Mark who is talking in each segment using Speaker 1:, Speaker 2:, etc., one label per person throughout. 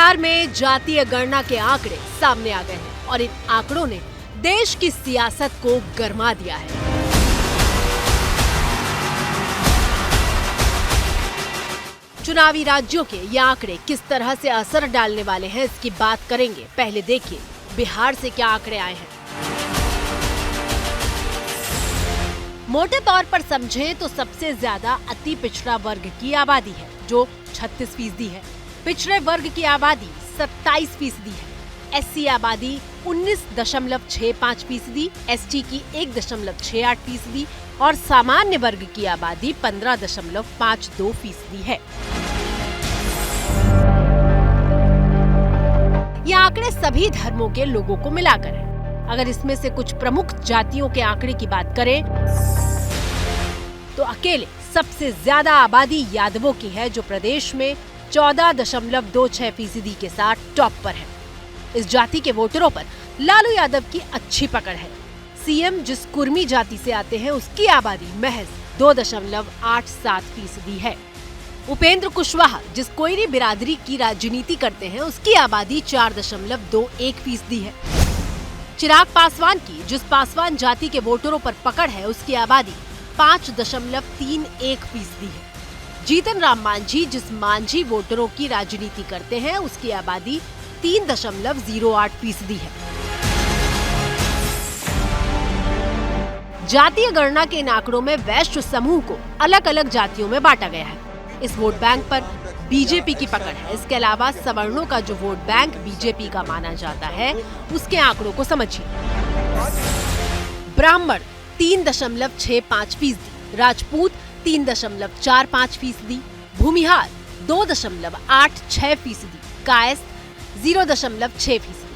Speaker 1: बिहार में जातीय गणना के आंकड़े सामने आ गए हैं और इन आंकड़ों ने देश की सियासत को गरमा दिया है। चुनावी राज्यों के ये आंकड़े किस तरह से असर डालने वाले हैं, इसकी बात करेंगे। पहले देखिए बिहार से क्या आंकड़े आए हैं। मोटे तौर पर समझें तो सबसे ज्यादा अति पिछड़ा वर्ग की आबादी है जो 36% है। पिछड़े वर्ग की आबादी 27% है। एससी आबादी 19.65%, एसटी की 1.68% और सामान्य वर्ग की आबादी 15.52% है। ये आंकड़े सभी धर्मों के लोगों को मिलाकर है। अगर इसमें से कुछ प्रमुख जातियों के आंकड़े की बात करें तो अकेले सबसे ज्यादा आबादी यादवों की है जो प्रदेश में 14.26% के साथ टॉप पर है। इस जाति के वोटरों पर लालू यादव की अच्छी पकड़ है। सीएम जिस कुर्मी जाति से आते हैं उसकी आबादी महज 2.87% है। उपेंद्र कुशवाहा जिस कोयरी बिरादरी की राजनीति करते हैं उसकी आबादी 4.21% है। चिराग पासवान की जिस पासवान जाति के वोटरों पर पकड़ है उसकी आबादी 5.31% है। जीतन राम मांझी जिस मांझी वोटरों की राजनीति करते हैं उसकी आबादी 3.08% है। जातीय गणना के इन आंकड़ों में वैश्य समूह को अलग अलग जातियों में बांटा गया है। इस वोट बैंक पर बीजेपी की पकड़ है। इसके अलावा सवर्णों का जो वोट बैंक बीजेपी का माना जाता है उसके आंकड़ों को समझिए। ब्राह्मण 3.65%, राजपूत 3.45%, भूमिहार 2.86%, कायस्थ 0.6%।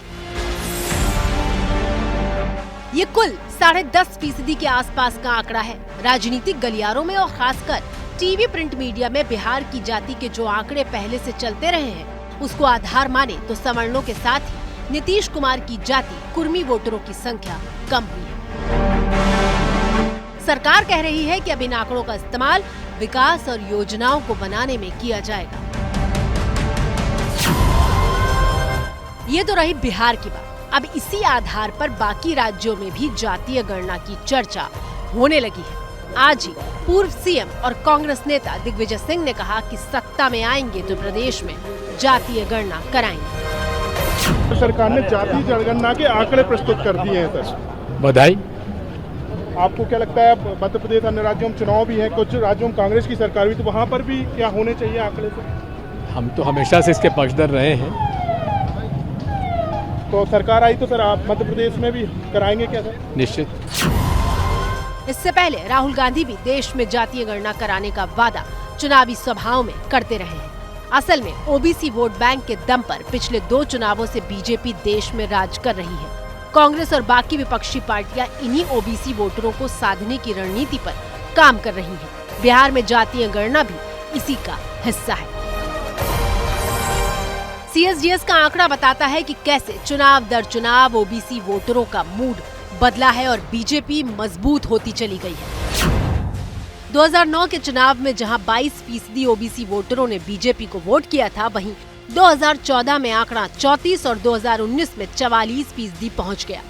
Speaker 1: ये कुल 10.5% के आसपास का आंकड़ा है। राजनीतिक गलियारों में और खासकर टीवी प्रिंट मीडिया में बिहार की जाति के जो आंकड़े पहले से चलते रहे हैं उसको आधार माने तो सवर्णों के साथ ही नीतीश कुमार की जाति कुर्मी वोटरों की संख्या कम हुई है। सरकार कह रही है कि अब इन आंकड़ों का इस्तेमाल विकास और योजनाओं को बनाने में किया जाएगा। ये तो रही बिहार की बात। अब इसी आधार पर बाकी राज्यों में भी जातीय गणना की चर्चा होने लगी है। आज ही पूर्व सीएम और कांग्रेस नेता दिग्विजय सिंह ने कहा कि सत्ता में आएंगे तो प्रदेश में जातीय गणना कराएंगे।
Speaker 2: सरकार ने जातीय जनगणना के आंकड़े प्रस्तुत कर दिए हैं सर,
Speaker 3: बधाई।
Speaker 2: आपको क्या लगता है मध्य प्रदेश अन्य राज्यों में चुनाव भी है, कुछ राज्यों में कांग्रेस की सरकार भी, तो वहाँ पर भी क्या होने चाहिए आंकड़े से?
Speaker 3: हम तो हमेशा से इसके पक्षधर रहे हैं।
Speaker 2: तो सरकार आई तो सर आप मध्य प्रदेश में भी कराएंगे क्या सर?
Speaker 3: निश्चित।
Speaker 1: इससे पहले राहुल गांधी भी देश में जातीय गणना कराने का वादा चुनावी सभाओं में करते रहे हैं। असल में ओबीसी वोट बैंक के दम पर पिछले 2 चुनावों से बीजेपी देश में राज कर रही है। कांग्रेस और बाकी विपक्षी पार्टियां इन्हीं ओबीसी वोटरों को साधने की रणनीति पर काम कर रही हैं। बिहार में जातीय गणना भी इसी का हिस्सा है। सीएसडीएस का आंकड़ा बताता है कि कैसे चुनाव दर चुनाव ओबीसी वोटरों का मूड बदला है और बीजेपी मजबूत होती चली गई है। 2009 के चुनाव में जहां 22% ओबीसी वोटरों ने बीजेपी को वोट किया था, वहीं 2014 में आंकड़ा 34 और 2019 में 44% पहुंच गया।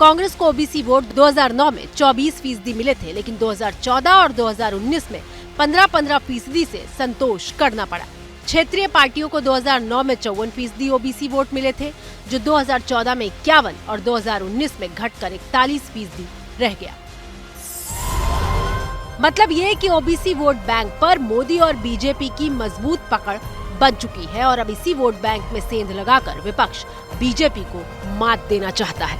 Speaker 1: कांग्रेस को ओबीसी वोट 2009 में 24% मिले थे, लेकिन 2014 और 2019 में 15% से संतोष करना पड़ा। क्षेत्रीय पार्टियों को 2009 में 54% ओबीसी वोट मिले थे, जो 2014 में 51 और 2019 में घटकर 41% रह गया। मतलब ये कि ओबीसी वोट बैंक पर मोदी और बीजेपी की मजबूत पकड़ बन चुकी है और अब इसी वोट बैंक में सेंध लगाकर विपक्ष बीजेपी को मात देना चाहता है।